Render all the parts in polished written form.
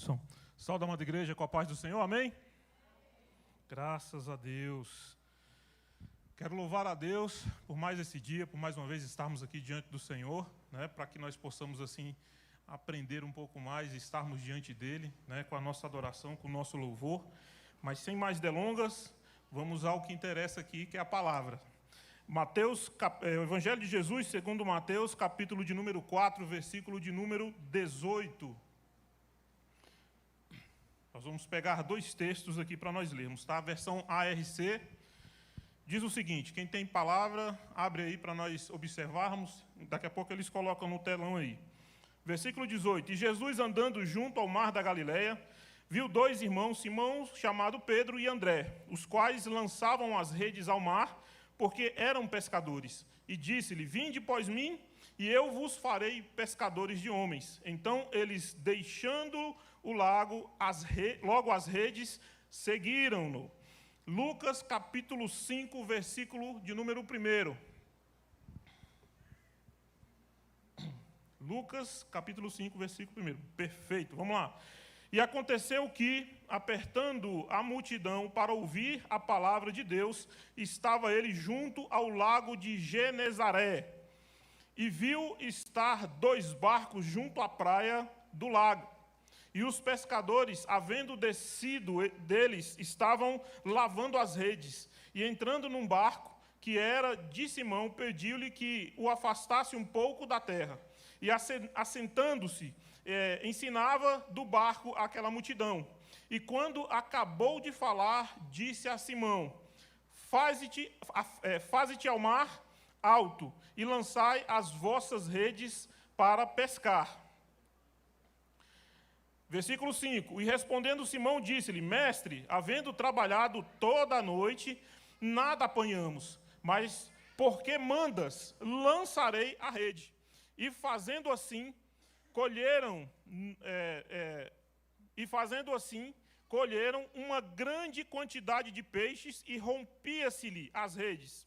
Som. Salve, amada igreja, com a paz do Senhor, amém? Graças a Deus. Quero louvar a Deus por mais esse dia, por mais uma vez estarmos aqui diante do Senhor, né, para que nós possamos, assim, aprender um pouco mais e estarmos diante dEle, né, com a nossa adoração, com o nosso louvor. Mas sem mais delongas, vamos ao que interessa aqui, que é a palavra. Evangelho de Jesus, segundo Mateus, capítulo de número 4, versículo de número 18. Nós vamos pegar dois textos aqui para nós lermos, tá? A versão ARC diz o seguinte, quem tem palavra, abre aí para nós observarmos, daqui a pouco eles colocam no telão aí. Versículo 18, e Jesus andando junto ao mar da Galileia, viu dois irmãos, Simão, chamado Pedro, e André, os quais lançavam as redes ao mar, porque eram pescadores. E disse-lhe, vinde após mim, e eu vos farei pescadores de homens. Então eles, deixando o lago, logo as redes, seguiram-no. Lucas, capítulo 5, versículo de número 1. Lucas, capítulo 5, versículo 1. Perfeito, vamos lá. E aconteceu que, apertando a multidão para ouvir a palavra de Deus, estava ele junto ao lago de Genezaré, e viu estar dois barcos junto à praia do lago. E os pescadores, havendo descido deles, estavam lavando as redes. E entrando num barco, que era de Simão, pediu-lhe que o afastasse um pouco da terra. E assentando-se, ensinava do barco aquela multidão. E quando acabou de falar, disse a Simão, faze-te ao mar alto, e lançai as vossas redes para pescar. Versículo 5, e respondendo Simão, disse-lhe, mestre, havendo trabalhado toda a noite, nada apanhamos, mas porque mandas, lançarei a rede. E fazendo assim, colheram uma grande quantidade de peixes, e rompia-se-lhe as redes.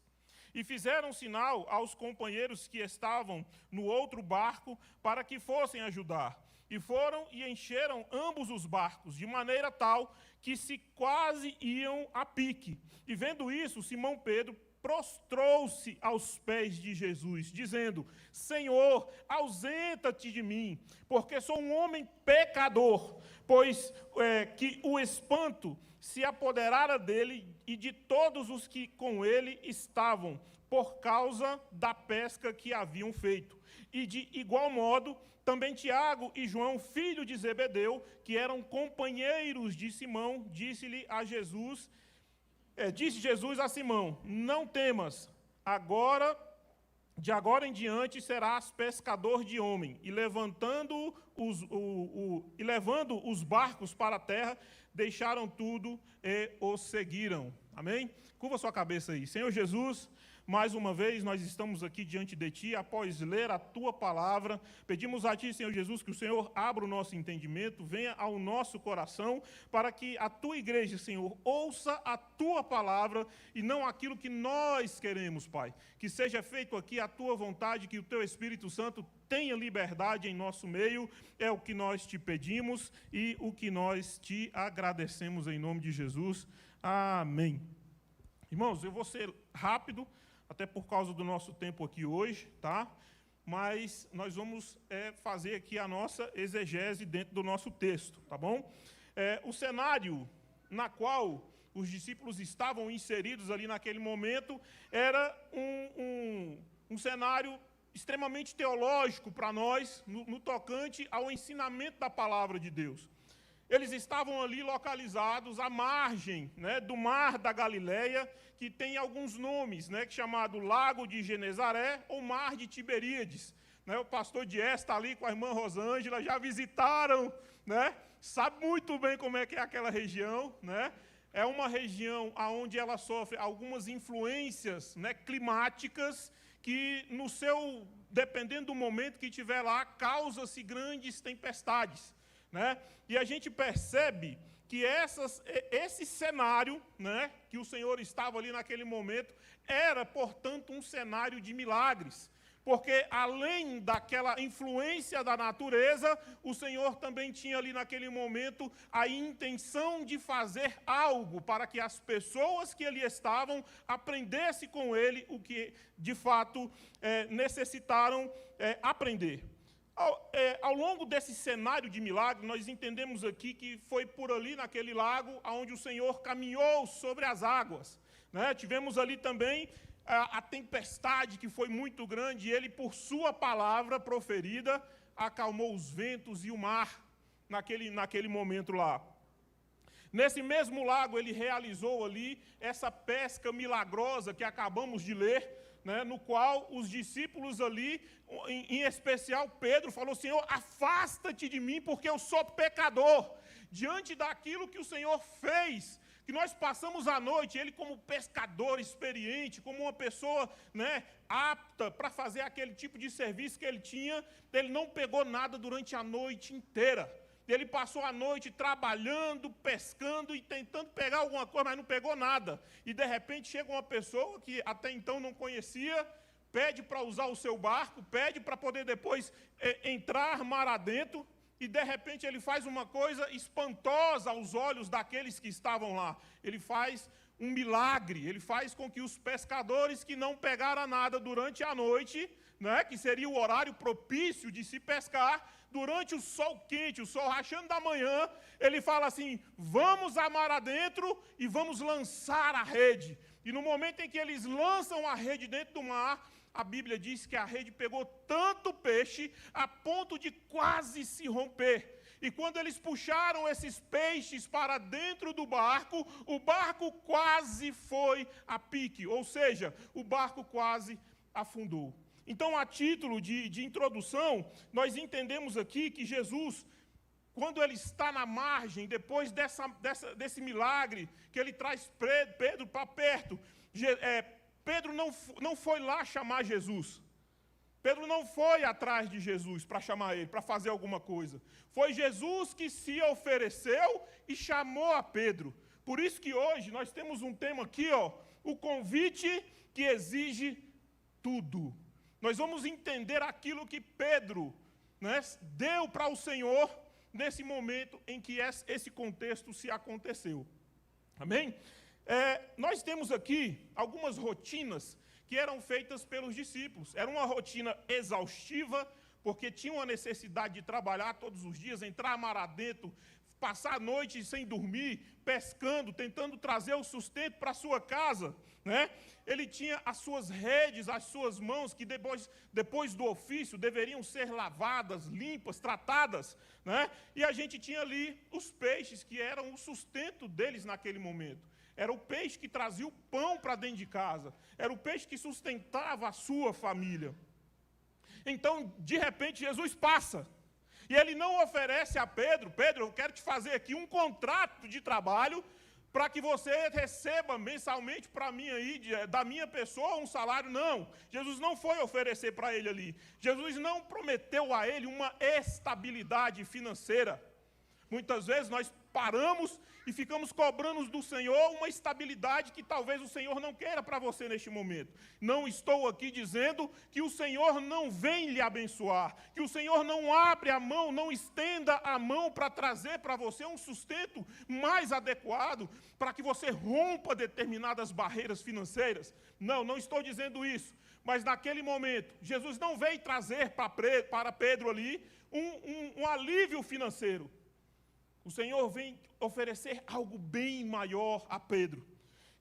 E fizeram sinal aos companheiros que estavam no outro barco, para que fossem ajudar. E foram e encheram ambos os barcos, de maneira tal que se quase iam a pique. E vendo isso, Simão Pedro prostrou-se aos pés de Jesus, dizendo, Senhor, ausenta-te de mim, porque sou um homem pecador, pois que o espanto se apoderara dele e de todos os que com ele estavam, por causa da pesca que haviam feito. E de igual modo, também Tiago e João, filho de Zebedeu, que eram companheiros de Simão, disse Jesus a Simão, não temas, de agora em diante serás pescador de homem. E levando os barcos para a terra, deixaram tudo e os seguiram. Amém? Curva sua cabeça aí. Senhor Jesus, mais uma vez, nós estamos aqui diante de Ti, após ler a Tua palavra. Pedimos a Ti, Senhor Jesus, que o Senhor abra o nosso entendimento, venha ao nosso coração, para que a Tua igreja, Senhor, ouça a Tua palavra e não aquilo que nós queremos, Pai. Que seja feito aqui a Tua vontade, que o Teu Espírito Santo tenha liberdade em nosso meio, é o que nós Te pedimos e o que nós Te agradecemos em nome de Jesus. Amém. Irmãos, eu vou ser rápido, até por causa do nosso tempo aqui hoje, tá? Mas nós vamos fazer aqui a nossa exegese dentro do nosso texto, tá bom? O cenário na qual os discípulos estavam inseridos ali naquele momento era um cenário extremamente teológico para nós, no tocante ao ensinamento da palavra de Deus. Eles estavam ali localizados à margem, né, do mar da Galileia, que tem alguns nomes, né, chamado Lago de Genezaré ou Mar de Tiberíades. Né, o pastor Dias está ali com a irmã Rosângela, já visitaram, né, sabe muito bem como é que é aquela região. Né, é uma região onde ela sofre algumas influências, né, climáticas, que dependendo do momento que estiver lá, causa-se grandes tempestades. Né? E a gente percebe que esse cenário, né, que o Senhor estava ali naquele momento, era, portanto, um cenário de milagres. porque além daquela influência da natureza, o Senhor também tinha ali naquele momento a intenção de fazer algo para que as pessoas que ali estavam aprendessem com ele o que de fato necessitaram aprender. Ao longo desse cenário de milagre, nós entendemos aqui que foi por ali naquele lago onde o Senhor caminhou sobre as águas, né? Tivemos ali também a tempestade que foi muito grande, e ele, por sua palavra proferida, acalmou os ventos e o mar naquele momento lá. Nesse mesmo lago, ele realizou ali essa pesca milagrosa que acabamos de ler, né, no qual os discípulos ali, em especial Pedro, falou: Senhor, afasta-te de mim, porque eu sou pecador. Diante daquilo que o Senhor fez, que nós passamos a noite, ele como pescador experiente, como uma pessoa, né, apta para fazer aquele tipo de serviço que ele tinha, ele não pegou nada durante a noite inteira. Ele passou a noite trabalhando, pescando e tentando pegar alguma coisa, mas não pegou nada. E de repente chega uma pessoa que até então não conhecia, pede para usar o seu barco, pede para poder depois entrar mar adentro, e de repente ele faz uma coisa espantosa aos olhos daqueles que estavam lá. Ele faz um milagre, ele faz com que os pescadores que não pegaram nada durante a noite, né, que seria o horário propício de se pescar, durante o sol quente, o sol rachando da manhã, ele fala assim: vamos a mar adentro e vamos lançar a rede. E no momento em que eles lançam a rede dentro do mar, a Bíblia diz que a rede pegou tanto peixe a ponto de quase se romper. E quando eles puxaram esses peixes para dentro do barco, o barco quase foi a pique, ou seja, o barco quase afundou. Então, a título de introdução, nós entendemos aqui que Jesus, quando ele está na margem, depois desse milagre, que ele traz Pedro para perto, Pedro não foi lá chamar Jesus. Pedro não foi atrás de Jesus para chamar ele, para fazer alguma coisa. Foi Jesus que se ofereceu e chamou a Pedro. Por isso que hoje nós temos um tema aqui, o convite que exige tudo. Nós vamos entender aquilo que Pedro, né, deu para o Senhor nesse momento em que esse contexto se aconteceu. Amém? Nós temos aqui algumas rotinas que eram feitas pelos discípulos. Era uma rotina exaustiva, porque tinham a necessidade de trabalhar todos os dias, entrar mar adentro, passar a noite sem dormir, pescando, tentando trazer o sustento para a sua casa, né? Ele tinha as suas redes, as suas mãos, que depois do ofício deveriam ser lavadas, limpas, tratadas, né? E a gente tinha ali os peixes, que eram o sustento deles naquele momento. Era o peixe que trazia o pão para dentro de casa. Era o peixe que sustentava a sua família. Então, de repente, Jesus passa. E ele não oferece a Pedro: Pedro, eu quero te fazer aqui um contrato de trabalho para que você receba mensalmente para mim aí, da minha pessoa, um salário. Não. Jesus não foi oferecer para ele ali. Jesus não prometeu a ele uma estabilidade financeira. Muitas vezes nós paramos e ficamos cobrando do Senhor uma estabilidade que talvez o Senhor não queira para você neste momento. Não estou aqui dizendo que o Senhor não vem lhe abençoar, que o Senhor não abre a mão, não estenda a mão para trazer para você um sustento mais adequado, para que você rompa determinadas barreiras financeiras. Não estou dizendo isso. Mas naquele momento, Jesus não veio trazer para Pedro ali um alívio financeiro. O Senhor vem oferecer algo bem maior a Pedro.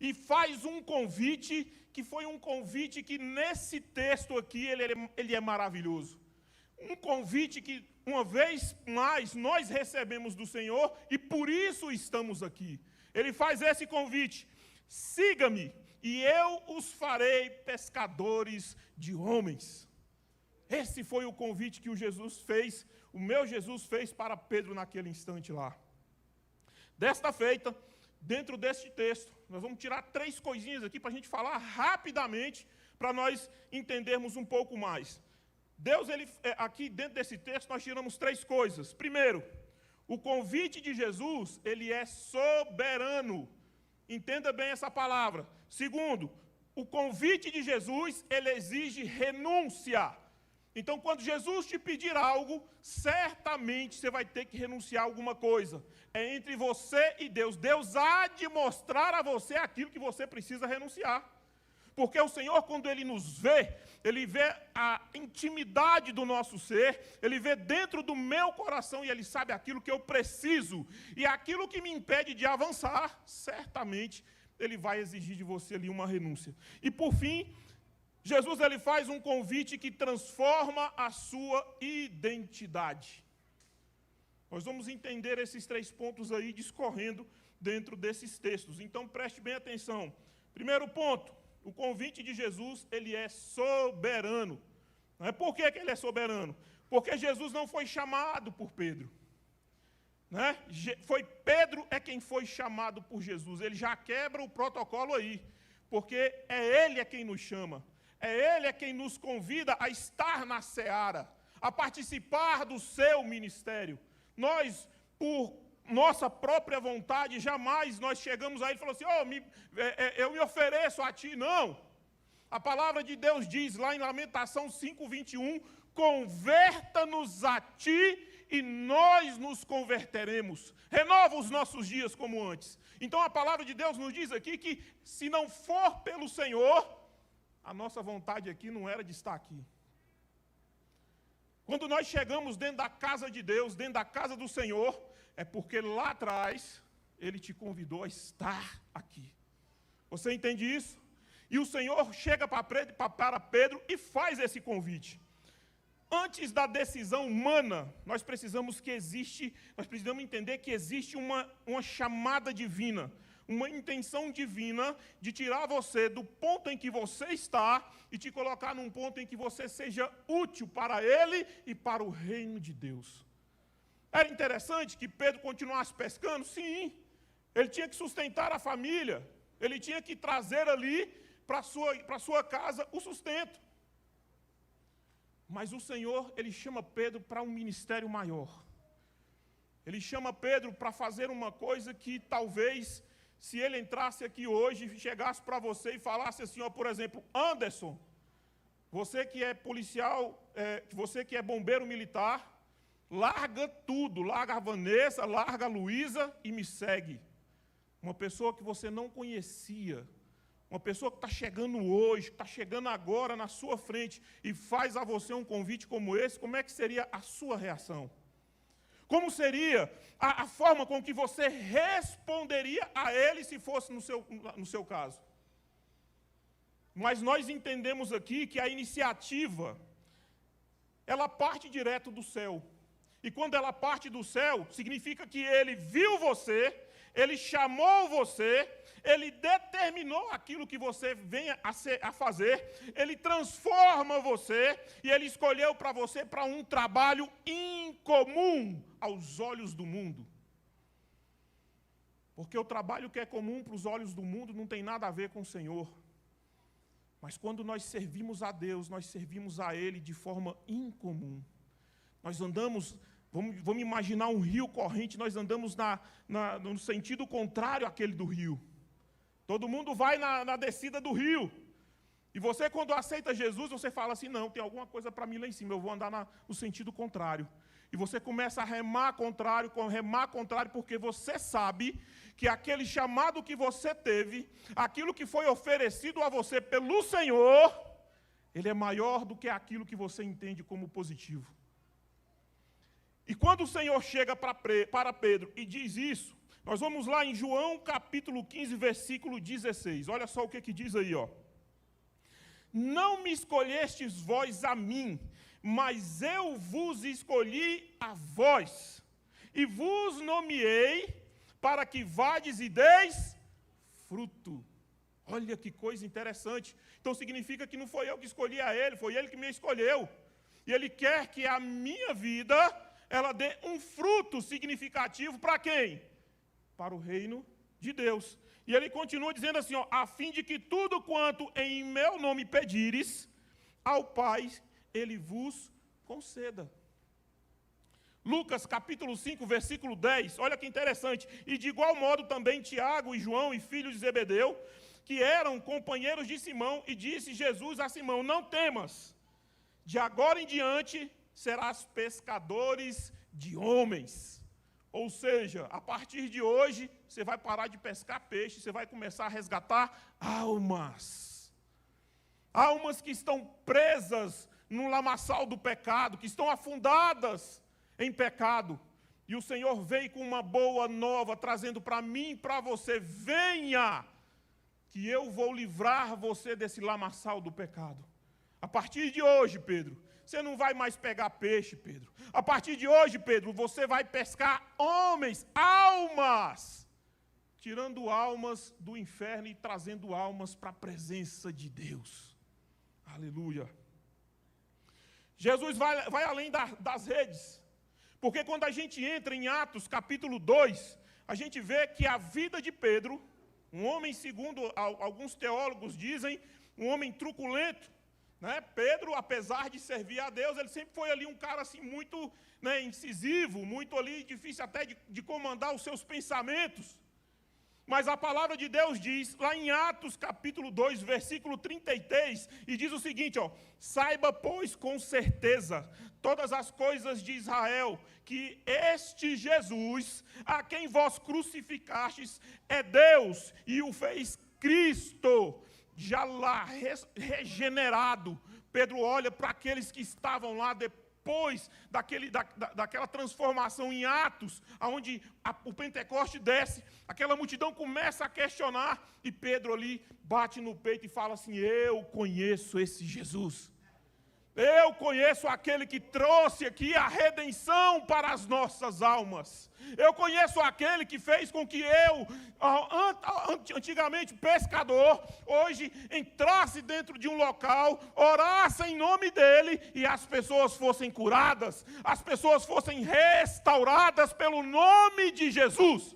E faz um convite, que foi um convite que nesse texto aqui ele é maravilhoso. Um convite que, uma vez mais, nós recebemos do Senhor e por isso estamos aqui. Ele faz esse convite: siga-me e eu os farei pescadores de homens. Esse foi o convite que o meu Jesus fez para Pedro naquele instante lá. Desta feita, dentro deste texto, nós vamos tirar 3 coisinhas aqui para a gente falar rapidamente, para nós entendermos um pouco mais. Deus, aqui dentro desse texto, nós tiramos 3 coisas. Primeiro, o convite de Jesus, ele é soberano. Entenda bem essa palavra. Segundo, o convite de Jesus, ele exige renúncia. Então, quando Jesus te pedir algo, certamente você vai ter que renunciar a alguma coisa. É entre você e Deus. Deus há de mostrar a você aquilo que você precisa renunciar. Porque o Senhor, quando Ele nos vê, Ele vê a intimidade do nosso ser, Ele vê dentro do meu coração e Ele sabe aquilo que eu preciso. E aquilo que me impede de avançar, certamente Ele vai exigir de você ali uma renúncia. E por fim, Jesus ele faz um convite que transforma a sua identidade. Nós vamos entender esses 3 pontos aí discorrendo dentro desses textos. Então preste bem atenção. Primeiro ponto. O convite de Jesus, ele é soberano. Não é por que ele é soberano? Porque Jesus não foi chamado por Pedro. Né? Pedro é quem foi chamado por Jesus. Ele já quebra o protocolo aí. Porque é Ele quem nos chama. É Ele quem nos convida a estar na seara. A participar do seu ministério. Nós, por nossa própria vontade, jamais nós chegamos a Ele e falamos assim, eu me ofereço a Ti. Não. A palavra de Deus diz lá em Lamentação 5:21, converta-nos a Ti e nós nos converteremos. Renova os nossos dias como antes. Então a palavra de Deus nos diz aqui que se não for pelo Senhor, a nossa vontade aqui não era de estar aqui. Quando nós chegamos dentro da casa de Deus, dentro da casa do Senhor, é porque lá atrás Ele te convidou a estar aqui. Você entende isso? E o Senhor chega para Pedro e faz esse convite. Antes da decisão humana, nós precisamos entender que existe uma chamada divina, uma intenção divina de tirar você do ponto em que você está e te colocar num ponto em que você seja útil para Ele e para o reino de Deus. Era interessante que Pedro continuasse pescando? Sim. Ele tinha que sustentar a família. Ele tinha que trazer ali para a sua casa o sustento. Mas o Senhor, Ele chama Pedro para um ministério maior. Ele chama Pedro para fazer uma coisa que talvez, se ele entrasse aqui hoje, chegasse para você e falasse assim, por exemplo, Anderson, você que é policial, você que é bombeiro militar, larga tudo, larga a Vanessa, larga a Luísa e me segue. Uma pessoa que você não conhecia, uma pessoa que está chegando hoje, que está chegando agora na sua frente e faz a você um convite como esse, como é que seria a sua reação? Como seria a forma com que você responderia a ele se fosse no seu caso? Mas nós entendemos aqui que a iniciativa, ela parte direto do céu. E quando ela parte do céu, significa que Ele viu você, Ele chamou você, Ele determinou aquilo que você venha a fazer, Ele transforma você e Ele escolheu para você para um trabalho incomum aos olhos do mundo. Porque o trabalho que é comum para os olhos do mundo não tem nada a ver com o Senhor. Mas quando nós servimos a Deus, nós servimos a Ele de forma incomum. Nós andamos... Vamos imaginar um rio corrente, nós andamos no sentido contrário àquele do rio. Todo mundo vai na descida do rio. E você, quando aceita Jesus, você fala assim, não, tem alguma coisa para mim lá em cima, eu vou andar no sentido contrário. E você começa a remar contrário, porque você sabe que aquele chamado que você teve, aquilo que foi oferecido a você pelo Senhor, ele é maior do que aquilo que você entende como positivo. E quando o Senhor chega para Pedro e diz isso, nós vamos lá em João capítulo 15, versículo 16. Olha só o que diz aí, ó. Não me escolhestes vós a mim, mas eu vos escolhi a vós, e vos nomeei para que vades e deis fruto. Olha que coisa interessante. Então significa que não foi eu que escolhi a Ele, foi Ele que me escolheu. E Ele quer que a minha vida... ela dê um fruto significativo para quem? Para o reino de Deus. E ele continua dizendo assim, a fim de que tudo quanto em meu nome pedires ao Pai, Ele vos conceda. Lucas capítulo 5, versículo 10, olha que interessante. E de igual modo também Tiago e João e filhos de Zebedeu que eram companheiros de Simão, e disse Jesus a Simão: não temas, de agora em diante serás pescadores de homens. Ou seja, a partir de hoje, você vai parar de pescar peixe, você vai começar a resgatar almas. Almas que estão presas no lamaçal do pecado, que estão afundadas em pecado. E o Senhor veio com uma boa nova, trazendo para mim e para você: venha, que eu vou livrar você desse lamaçal do pecado. A partir de hoje, Pedro, você não vai mais pegar peixe, Pedro. A partir de hoje, Pedro, você vai pescar homens, almas, tirando almas do inferno e trazendo almas para a presença de Deus. Aleluia. Jesus vai além das redes, porque quando a gente entra em Atos capítulo 2, a gente vê que a vida de Pedro, um homem, segundo alguns teólogos dizem, um homem truculento, né? Pedro, apesar de servir a Deus, ele sempre foi ali um cara assim muito, né, incisivo, muito ali difícil até de comandar os seus pensamentos. Mas a palavra de Deus diz, lá em Atos capítulo 2, versículo 33, e diz o seguinte, saiba, pois, com certeza, todas as coisas de Israel, que este Jesus, a quem vós crucificastes, é Deus, e o fez Cristo, já lá regenerado. Pedro olha para aqueles que estavam lá depois daquela transformação em Atos, onde o Pentecoste desce, aquela multidão começa a questionar, e Pedro ali bate no peito e fala assim: eu conheço esse Jesus. Eu conheço aquele que trouxe aqui a redenção para as nossas almas. Eu conheço aquele que fez com que eu, antigamente pescador, hoje entrasse dentro de um local, orasse em nome dele e as pessoas fossem curadas, as pessoas fossem restauradas pelo nome de Jesus.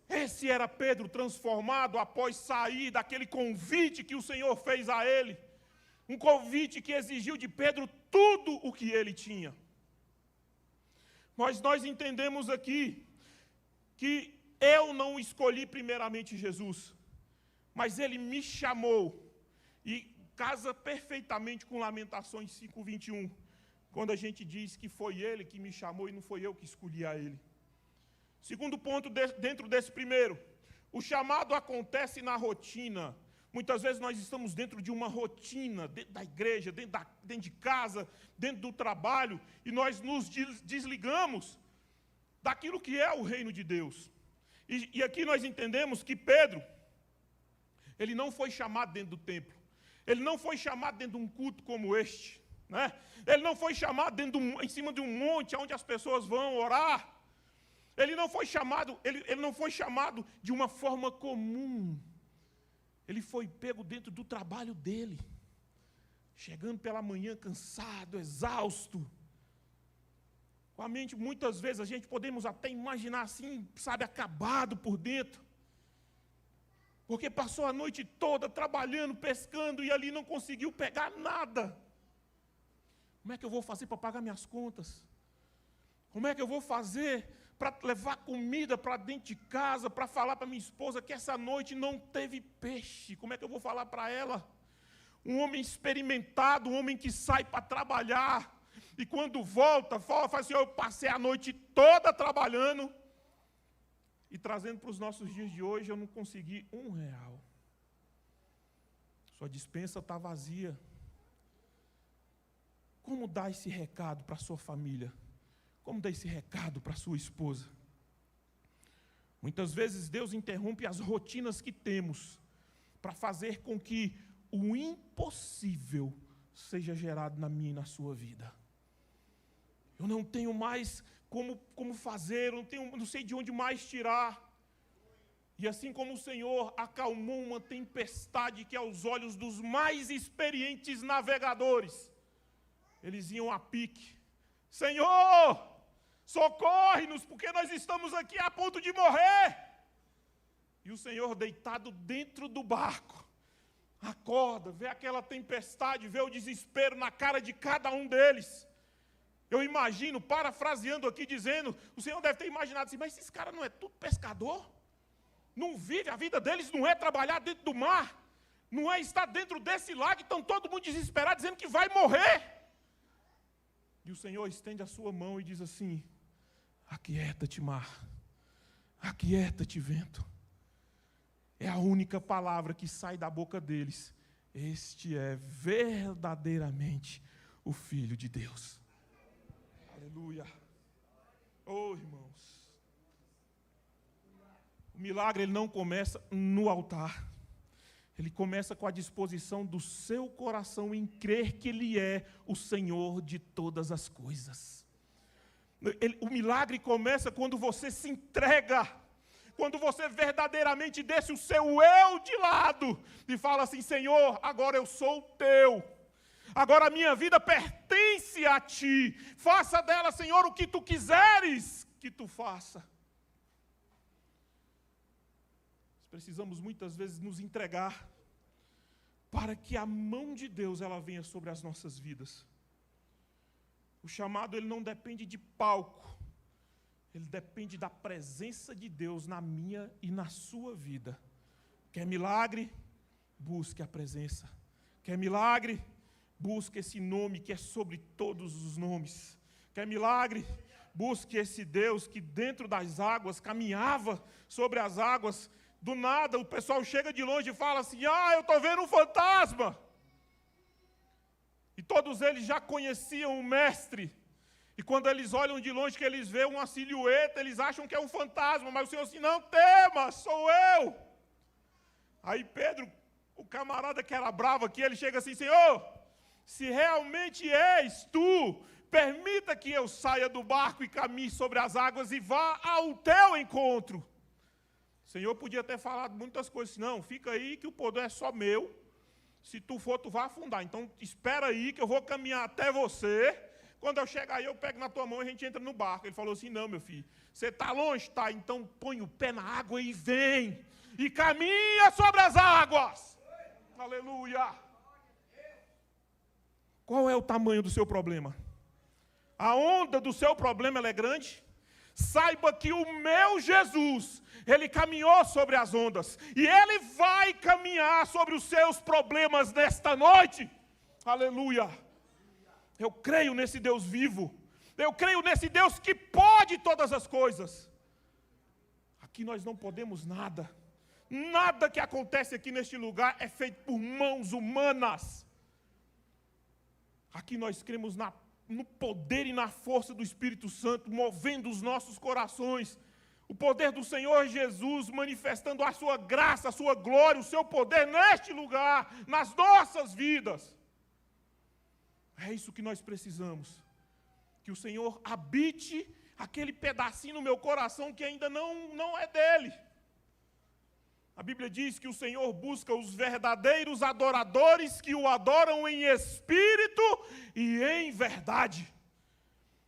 Esse era Pedro transformado após sair daquele convite que o Senhor fez a ele. Um convite que exigiu de Pedro tudo o que ele tinha. Mas nós entendemos aqui que eu não escolhi primeiramente Jesus, mas ele me chamou. E casa perfeitamente com Lamentações 5:21, quando a gente diz que foi ele que me chamou e não foi eu que escolhi a ele. Segundo ponto dentro desse primeiro, o chamado acontece na rotina. Muitas vezes nós estamos dentro de uma rotina, dentro da igreja, dentro de casa, dentro do trabalho, e nós nos desligamos daquilo que é o reino de Deus. E aqui nós entendemos que Pedro, ele não foi chamado dentro do templo, ele não foi chamado dentro de um culto como este, né? Ele não foi chamado em cima de um monte onde as pessoas vão orar. Ele não foi chamado de uma forma comum. Ele foi pego dentro do trabalho dele, chegando pela manhã cansado, exausto, com a mente, muitas vezes, a gente podemos até imaginar assim, sabe, acabado por dentro, porque passou a noite toda trabalhando, pescando, e ali não conseguiu pegar nada. Como é que eu vou fazer para pagar minhas contas? Como é que eu vou fazer para levar comida para dentro de casa, para falar para minha esposa que essa noite não teve peixe? Como é que eu vou falar para ela? Um homem experimentado, um homem que sai para trabalhar, e quando volta, fala assim: eu passei a noite toda trabalhando, e trazendo para os nossos dias de hoje, eu não consegui R$1. Sua despensa está vazia. Como dar esse recado para a sua família? Como dar esse recado para a sua esposa? Muitas vezes Deus interrompe as rotinas que temos para fazer com que o impossível seja gerado na minha e na sua vida. Eu não tenho mais como fazer, eu não sei de onde mais tirar. E assim como o Senhor acalmou uma tempestade que aos olhos dos mais experientes navegadores, eles iam a pique. Senhor, socorre-nos, porque nós estamos aqui a ponto de morrer. E o Senhor, deitado dentro do barco, acorda, vê aquela tempestade, vê o desespero na cara de cada um deles. Eu imagino, parafraseando aqui, dizendo, o Senhor deve ter imaginado assim: mas esses caras não é tudo pescador? não vive, a vida deles não é trabalhar dentro do mar, não é estar dentro desse lago, estão todo mundo desesperado, dizendo que vai morrer. E o Senhor estende a sua mão e diz assim: aquieta-te, mar, aquieta-te, vento. É a única palavra que sai da boca deles: este é verdadeiramente o Filho de Deus. Aleluia. Oh, irmãos. O milagre ele não começa no altar. Ele começa com a disposição do seu coração em crer que Ele é o Senhor de todas as coisas. O milagre começa quando você se entrega, quando você verdadeiramente deixa o seu eu de lado e fala assim: Senhor, agora eu sou teu, agora a minha vida pertence a Ti, faça dela, Senhor, o que Tu quiseres que Tu faça. Precisamos muitas vezes nos entregar para que a mão de Deus ela venha sobre as nossas vidas. O chamado ele não depende de palco, ele depende da presença de Deus na minha e na sua vida. Quer milagre? Busque a presença. Quer milagre? Busque esse nome que é sobre todos os nomes. Quer milagre? Busque esse Deus que dentro das águas caminhava sobre as águas. Do nada, o pessoal chega de longe e fala assim: eu estou vendo um fantasma. E todos eles já conheciam o mestre. E quando eles olham de longe, que eles veem uma silhueta, eles acham que é um fantasma. Mas o Senhor assim: não temas, sou eu. Aí Pedro, o camarada que era bravo aqui, ele chega assim: Senhor, se realmente és tu, permita que eu saia do barco e caminhe sobre as águas e vá ao teu encontro. O Senhor podia ter falado muitas coisas. Não, fica aí que o poder é só meu. Se tu for, tu vai afundar. Então, espera aí que eu vou caminhar até você. Quando eu chegar aí, eu pego na tua mão e a gente entra no barco. Ele falou assim: não, meu filho, você está longe? Tá, então põe o pé na água e vem. E caminha sobre as águas. Aleluia. Qual é o tamanho do seu problema? A onda do seu problema ela é grande? Saiba que o meu Jesus, Ele caminhou sobre as ondas, e Ele vai caminhar sobre os seus problemas nesta noite. Aleluia. Eu creio nesse Deus vivo, eu creio nesse Deus que pode todas as coisas. Aqui nós não podemos nada, nada que acontece aqui neste lugar é feito por mãos humanas. Aqui nós cremos no poder e na força do Espírito Santo, movendo os nossos corações. O poder do Senhor Jesus, manifestando a sua graça, a sua glória, o seu poder neste lugar, nas nossas vidas. É isso que nós precisamos. Que o Senhor habite aquele pedacinho no meu coração que ainda não é dele. A Bíblia diz que o Senhor busca os verdadeiros adoradores que o adoram em espírito e em verdade.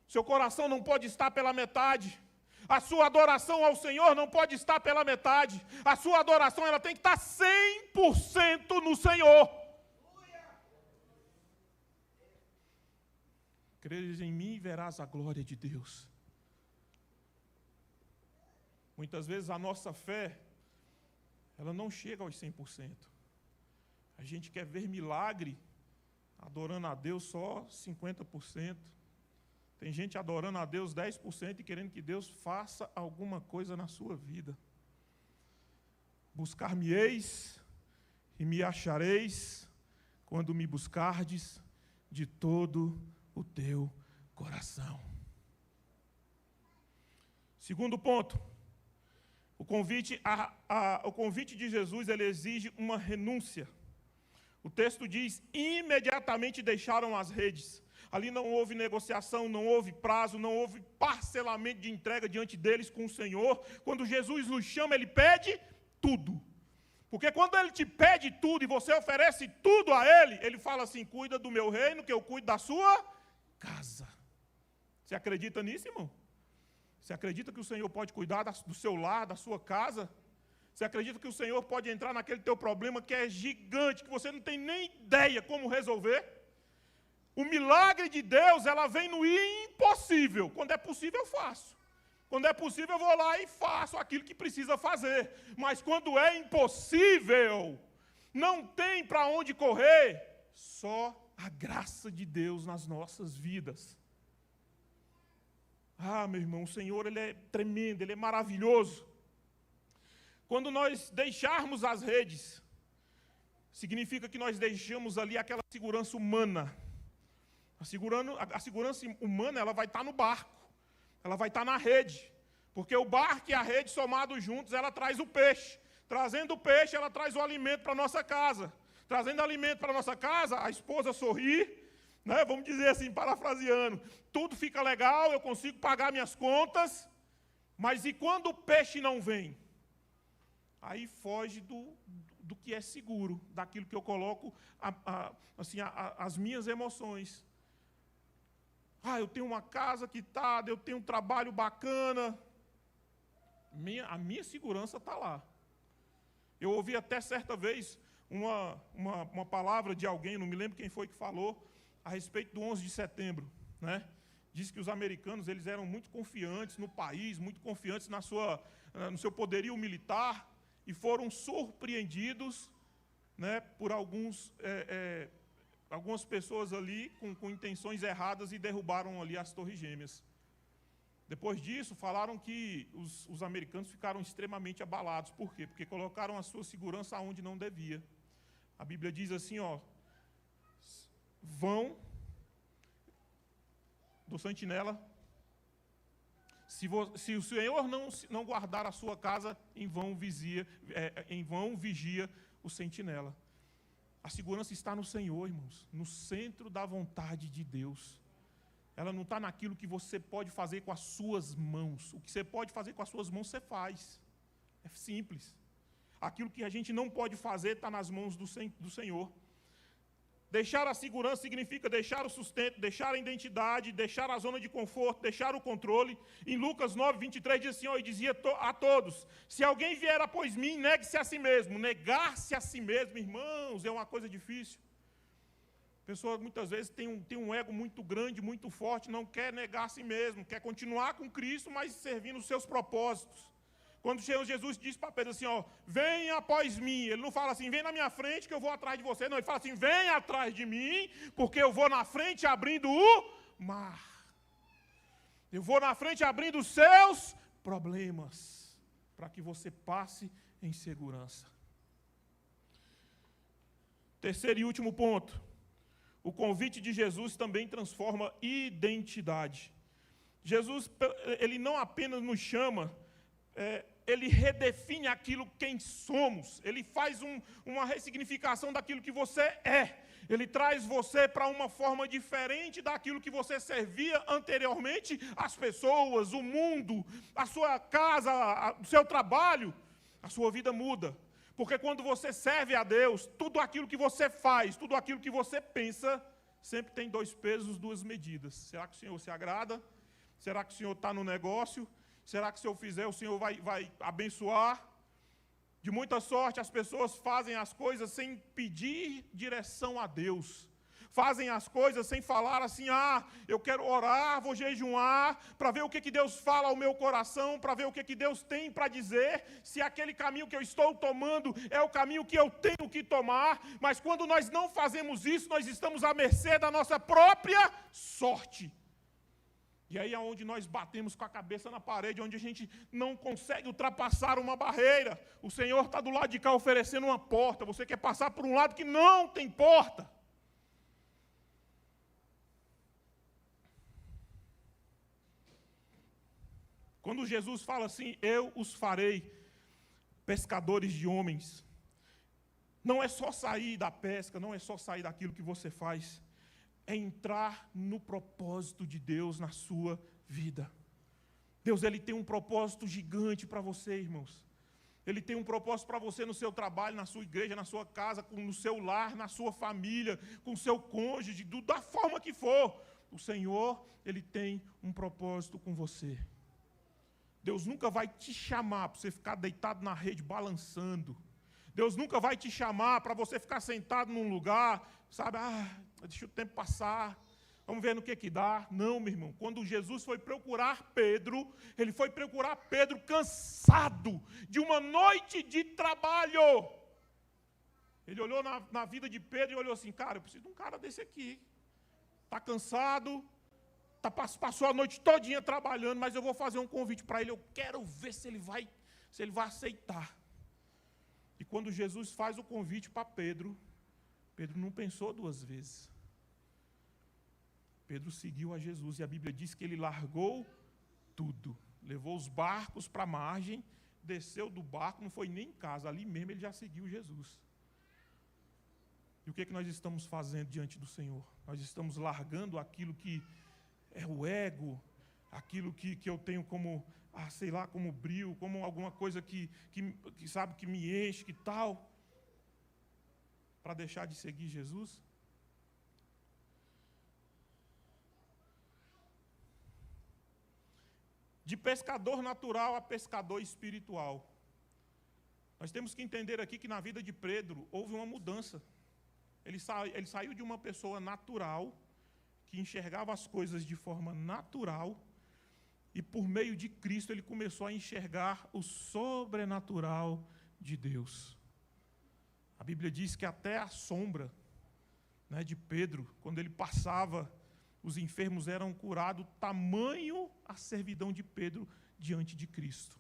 Seu coração não pode estar pela metade. A sua adoração ao Senhor não pode estar pela metade. A sua adoração ela tem que estar 100% no Senhor. Creres em mim e verás a glória de Deus. Muitas vezes a nossa fé ela não chega aos 100%. A gente quer ver milagre, adorando a Deus só 50%. Tem gente adorando a Deus 10% e querendo que Deus faça alguma coisa na sua vida. Buscar-me-eis e me achareis, quando me buscardes de todo o teu coração. Segundo ponto. O convite de Jesus, ele exige uma renúncia. O texto diz: imediatamente deixaram as redes. Ali não houve negociação, não houve prazo, não houve parcelamento de entrega diante deles com o Senhor. Quando Jesus nos chama, Ele pede tudo. Porque quando Ele te pede tudo e você oferece tudo a Ele, Ele fala assim: cuida do meu reino, que eu cuido da sua casa. Você acredita nisso, irmão? Você acredita que o Senhor pode cuidar do seu lar, da sua casa? Você acredita que o Senhor pode entrar naquele teu problema que é gigante, que você não tem nem ideia como resolver? O milagre de Deus, ela vem no impossível. Quando é possível, eu faço. Quando é possível, eu vou lá e faço aquilo que precisa fazer. Mas quando é impossível, não tem para onde correr, só a graça de Deus nas nossas vidas. Ah, meu irmão, o Senhor, Ele é tremendo, Ele é maravilhoso. Quando nós deixarmos as redes, significa que nós deixamos ali aquela segurança humana. A segurança humana, ela vai estar no barco, ela vai estar na rede. Porque o barco e a rede somados juntos, ela traz o peixe. Trazendo o peixe, ela traz o alimento para a nossa casa. Trazendo alimento para a nossa casa, a esposa sorri, né? Vamos dizer assim, parafraseando. Tudo fica legal, eu consigo pagar minhas contas, mas e quando o peixe não vem? Aí foge do que é seguro, daquilo que eu coloco, as minhas emoções. Eu tenho uma casa quitada, eu tenho um trabalho bacana. A minha segurança está lá. Eu ouvi até certa vez uma palavra de alguém, não me lembro quem foi que falou, a respeito do 11 de setembro, né? Diz que os americanos, eles eram muito confiantes no país, muito confiantes no seu poderio militar, e foram surpreendidos, né, por algumas pessoas ali com intenções erradas e derrubaram ali as Torres Gêmeas. Depois disso, falaram que os americanos ficaram extremamente abalados. Por quê? Porque colocaram a sua segurança onde não devia. A Bíblia diz assim, vão do sentinela. Se o Senhor não guardar a sua casa, em vão vigia o sentinela. A segurança está no Senhor, irmãos, no centro da vontade de Deus. Ela não está naquilo que você pode fazer com as suas mãos. O que você pode fazer com as suas mãos, você faz. É simples. Aquilo que a gente não pode fazer está nas mãos do Senhor. Deixar a segurança significa deixar o sustento, deixar a identidade, deixar a zona de conforto, deixar o controle. Em Lucas 9, 23 diz assim, e dizia a todos, se alguém vier após mim, negue-se a si mesmo. Negar-se a si mesmo, irmãos, é uma coisa difícil. A pessoa muitas vezes tem um ego muito grande, muito forte, não quer negar a si mesmo, quer continuar com Cristo, mas servindo os seus propósitos. Quando Jesus diz para Pedro assim, venha após mim, ele não fala assim, vem na minha frente que eu vou atrás de você, não, ele fala assim, vem atrás de mim, porque eu vou na frente abrindo o mar. Eu vou na frente abrindo os seus problemas, para que você passe em segurança. Terceiro e último ponto. O convite de Jesus também transforma identidade. Jesus, ele não apenas nos chama, ele redefine aquilo quem somos. Ele faz uma ressignificação daquilo que você é. Ele traz você para uma forma diferente daquilo que você servia anteriormente, as pessoas, o mundo, a sua casa, o seu trabalho. A sua vida muda. Porque quando você serve a Deus, tudo aquilo que você faz, tudo aquilo que você pensa, sempre tem 2 pesos, 2 medidas. Será que o Senhor se agrada? Será que o Senhor está no negócio? Será que se eu fizer, o Senhor vai abençoar? De muita sorte, as pessoas fazem as coisas sem pedir direção a Deus. Fazem as coisas sem falar assim, eu quero orar, vou jejuar, para ver o que Deus fala ao meu coração, para ver o que Deus tem para dizer, se aquele caminho que eu estou tomando é o caminho que eu tenho que tomar. Mas quando nós não fazemos isso, nós estamos à mercê da nossa própria sorte. E aí é onde nós batemos com a cabeça na parede, onde a gente não consegue ultrapassar uma barreira. O Senhor está do lado de cá oferecendo uma porta, você quer passar por um lado que não tem porta. Quando Jesus fala assim, eu os farei pescadores de homens, não é só sair da pesca, não é só sair daquilo que você faz, é entrar no propósito de Deus na sua vida. Deus, Ele tem um propósito gigante para você, irmãos. Ele tem um propósito para você no seu trabalho, na sua igreja, na sua casa, no seu lar, na sua família, com o seu cônjuge, da forma que for. O Senhor, Ele tem um propósito com você. Deus nunca vai te chamar para você ficar deitado na rede balançando. Deus nunca vai te chamar para você ficar sentado num lugar, sabe, deixa o tempo passar. Vamos ver no que dá. Não, meu irmão. Quando Jesus foi procurar Pedro, ele foi procurar Pedro cansado de uma noite de trabalho. Ele olhou na vida de Pedro e olhou assim, cara, eu preciso de um cara desse aqui. Está cansado, passou a noite todinha trabalhando, mas eu vou fazer um convite para ele. Eu quero ver se ele vai aceitar. E quando Jesus faz o convite para Pedro, Pedro não pensou duas vezes. Pedro seguiu a Jesus e a Bíblia diz que ele largou tudo. Levou os barcos para a margem, desceu do barco, não foi nem em casa, ali mesmo ele já seguiu Jesus. E o que nós estamos fazendo diante do Senhor? Nós estamos largando aquilo que é o ego, aquilo que eu tenho como, sei lá, como brio, como alguma coisa que sabe, que me enche, que tal, para deixar de seguir Jesus? De pescador natural a pescador espiritual. Nós temos que entender aqui que na vida de Pedro houve uma mudança. Ele saiu de uma pessoa natural, que enxergava as coisas de forma natural, e por meio de Cristo ele começou a enxergar o sobrenatural de Deus. A Bíblia diz que até a sombra, né, de Pedro, quando ele passava, os enfermos eram curados, tamanho a servidão de Pedro diante de Cristo.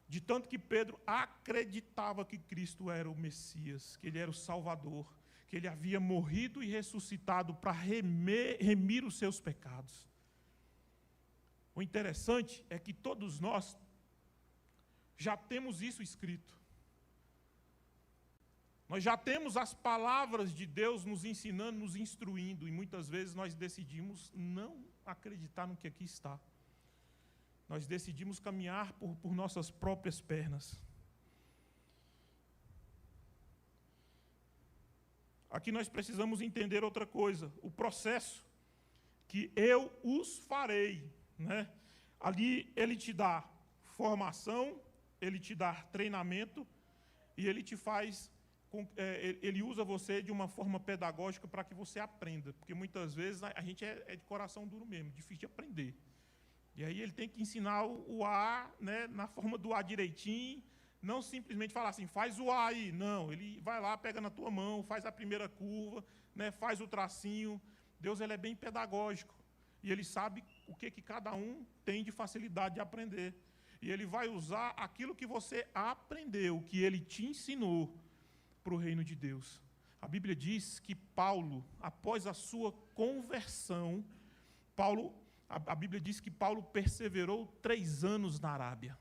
De tanto que Pedro acreditava que Cristo era o Messias, que ele era o Salvador, que ele havia morrido e ressuscitado para remir os seus pecados. O interessante é que todos nós já temos isso escrito. Nós já temos as palavras de Deus nos ensinando, nos instruindo, e muitas vezes nós decidimos não acreditar no que aqui está. Nós decidimos caminhar por nossas próprias pernas. Aqui nós precisamos entender outra coisa, o processo que eu os farei, né? Ali ele te dá formação, ele te dá treinamento e ele te faz, ele usa você de uma forma pedagógica para que você aprenda, porque muitas vezes a gente é de coração duro mesmo, difícil de aprender. E aí ele tem que ensinar o A, né, na forma do A direitinho, não simplesmente falar assim, faz o A aí. Não, ele vai lá, pega na tua mão, faz a primeira curva, né, faz o tracinho. Deus ele é bem pedagógico. E ele sabe o que cada um tem de facilidade de aprender. E ele vai usar aquilo que você aprendeu, que ele te ensinou para o reino de Deus. A Bíblia diz que Paulo, após a sua conversão, a Bíblia diz que Paulo perseverou 3 anos na Arábia.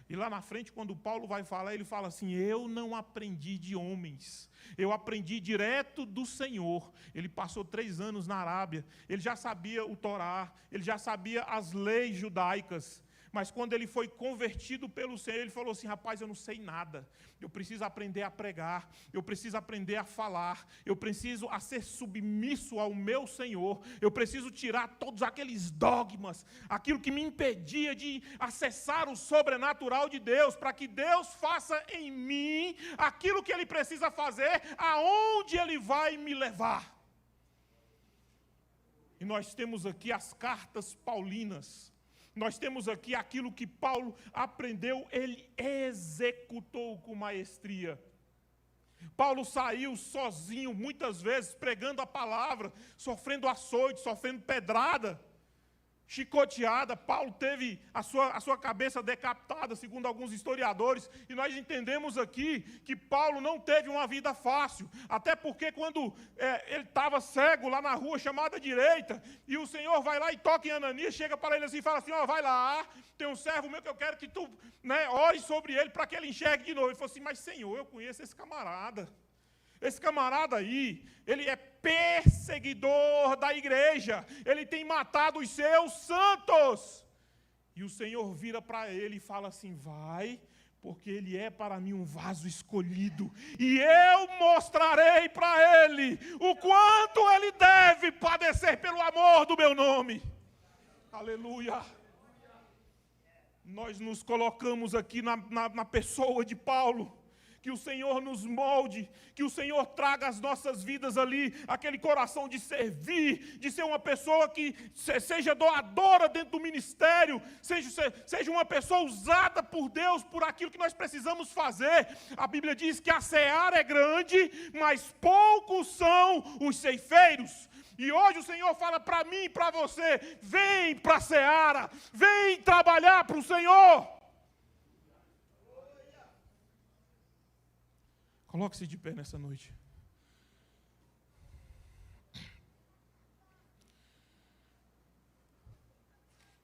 E lá na frente, quando Paulo vai falar, ele fala assim, eu não aprendi de homens, eu aprendi direto do Senhor. Ele passou 3 anos na Arábia, ele já sabia o Torá, ele já sabia as leis judaicas. Mas quando ele foi convertido pelo Senhor, ele falou assim, rapaz, eu não sei nada. Eu preciso aprender a pregar, eu preciso aprender a falar, eu preciso a ser submisso ao meu Senhor, eu preciso tirar todos aqueles dogmas, aquilo que me impedia de acessar o sobrenatural de Deus, para que Deus faça em mim aquilo que Ele precisa fazer, aonde Ele vai me levar. E nós temos aqui as cartas paulinas. Nós temos aqui aquilo que Paulo aprendeu, ele executou com maestria. Paulo saiu sozinho, muitas vezes, pregando a palavra, sofrendo açoite, sofrendo pedrada, chicoteada. Paulo teve a sua cabeça decapitada, segundo alguns historiadores, e nós entendemos aqui que Paulo não teve uma vida fácil, até porque quando ele estava cego lá na rua chamada Direita, e o Senhor vai lá e toca em Ananias, chega para ele assim e fala assim, vai lá, tem um servo meu que eu quero que tu, né, ore sobre ele para que ele enxergue de novo. Ele falou assim, mas Senhor, eu conheço esse camarada. Esse camarada aí, ele é perseguidor da igreja, ele tem matado os seus santos. E o Senhor vira para ele e fala assim, vai, porque ele é para mim um vaso escolhido, e eu mostrarei para ele o quanto ele deve padecer pelo amor do meu nome. Aleluia. Nós nos colocamos aqui na pessoa de Paulo, que o Senhor nos molde, que o Senhor traga às nossas vidas ali aquele coração de servir, de ser uma pessoa que seja doadora dentro do ministério, seja uma pessoa usada por Deus por aquilo que nós precisamos fazer. A Bíblia diz que a seara é grande, mas poucos são os ceifeiros. E hoje o Senhor fala para mim e para você: vem para a seara, vem trabalhar para o Senhor. Coloque-se de pé nessa noite.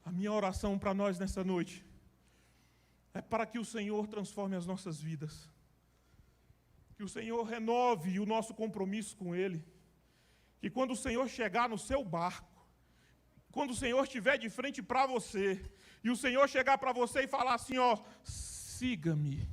A minha oração para nós nessa noite é para que o Senhor transforme as nossas vidas. Que o Senhor renove o nosso compromisso com Ele. Que quando o Senhor chegar no seu barco, quando o Senhor estiver de frente para você, e o Senhor chegar para você e falar assim, ó, siga-me,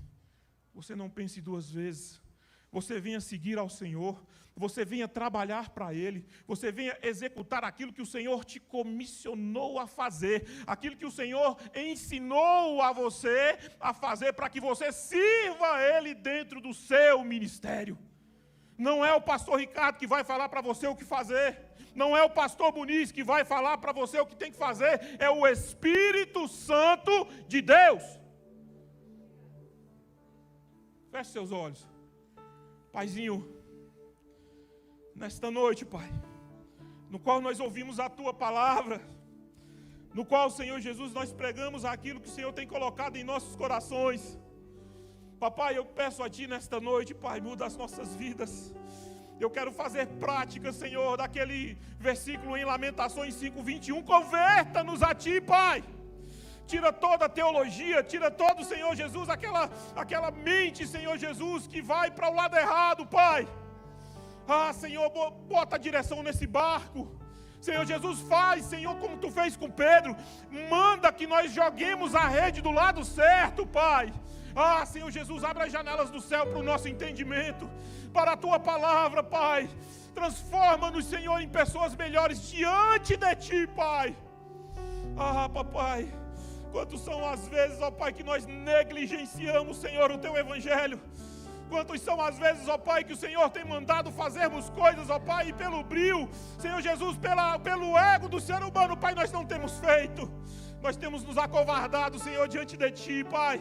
você não pense duas vezes. Você venha seguir ao Senhor, você venha trabalhar para Ele, você venha executar aquilo que o Senhor te comissionou a fazer, aquilo que o Senhor ensinou a você a fazer para que você sirva a Ele dentro do seu ministério. Não é o pastor Ricardo que vai falar para você o que fazer, não é o pastor Muniz que vai falar para você o que tem que fazer, é o Espírito Santo de Deus. Feche seus olhos. Paizinho, nesta noite, Pai, no qual nós ouvimos a Tua palavra, no qual, Senhor Jesus, nós pregamos aquilo que o Senhor tem colocado em nossos corações. Papai, eu peço a Ti nesta noite, Pai, muda as nossas vidas. Eu quero fazer prática, Senhor, daquele versículo em Lamentações 5:21, converta-nos a Ti, Pai. Tira toda a teologia, tira todo, Senhor Jesus, aquela mente, Senhor Jesus, que vai para o lado errado, Pai. Ah, Senhor, bota a direção nesse barco. Senhor Jesus, faz, Senhor, como Tu fez com Pedro. Manda que nós joguemos a rede do lado certo, Pai. Ah, Senhor Jesus, abre as janelas do céu para o nosso entendimento, para a Tua palavra, Pai. Transforma-nos, Senhor, em pessoas melhores diante de Ti, Pai. Ah, papai, quantas são as vezes, ó Pai, que nós negligenciamos, Senhor, o Teu Evangelho. Quantas são as vezes, ó Pai, que o Senhor tem mandado fazermos coisas, ó Pai, e pelo brio, Senhor Jesus, pelo ego do ser humano, Pai, nós não temos feito. Nós temos nos acovardado, Senhor, diante de Ti, Pai.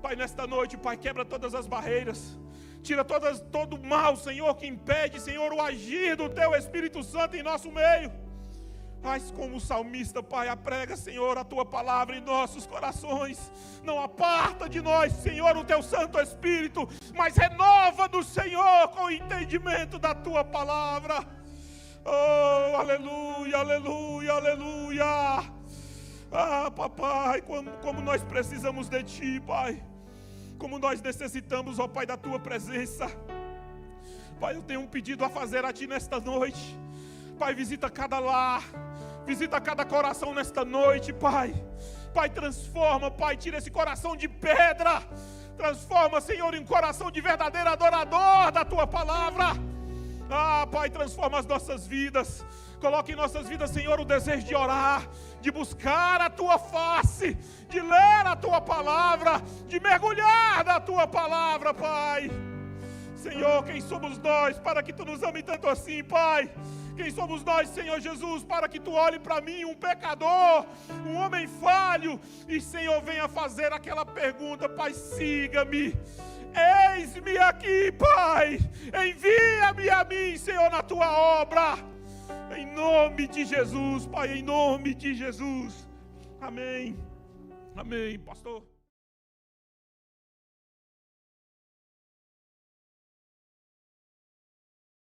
Pai, nesta noite, Pai, quebra todas as barreiras. Tira todo o mal, Senhor, que impede, Senhor, o agir do Teu Espírito Santo em nosso meio. Faz como o salmista, Pai, aprega, Senhor, a Tua palavra em nossos corações. Não aparta de nós, Senhor, o Teu Santo Espírito, mas renova-nos, Senhor, com o entendimento da Tua palavra. Oh, aleluia, aleluia, aleluia. Ah, papai, como nós precisamos de Ti, Pai. Como nós necessitamos, ó Pai, da Tua presença. Pai, eu tenho um pedido a fazer a Ti nesta noite. Pai, visita cada lar, visita cada coração nesta noite, Pai. Pai, transforma, Pai, tira esse coração de pedra. Transforma, Senhor, em um coração de verdadeiro adorador da Tua palavra. Ah, Pai, transforma as nossas vidas. Coloque em nossas vidas, Senhor, o desejo de orar, de buscar a Tua face, de ler a Tua palavra, de mergulhar na Tua palavra, Pai. Senhor, quem somos nós para que Tu nos ame tanto assim, Pai? Quem somos nós, Senhor Jesus, para que Tu olhe para mim, um pecador, um homem falho, e, Senhor, venha fazer aquela pergunta, Pai, siga-me. Eis-me aqui, Pai. Envia-me a mim, Senhor, na Tua obra. Em nome de Jesus, Pai, em nome de Jesus. Amém. Amém, pastor.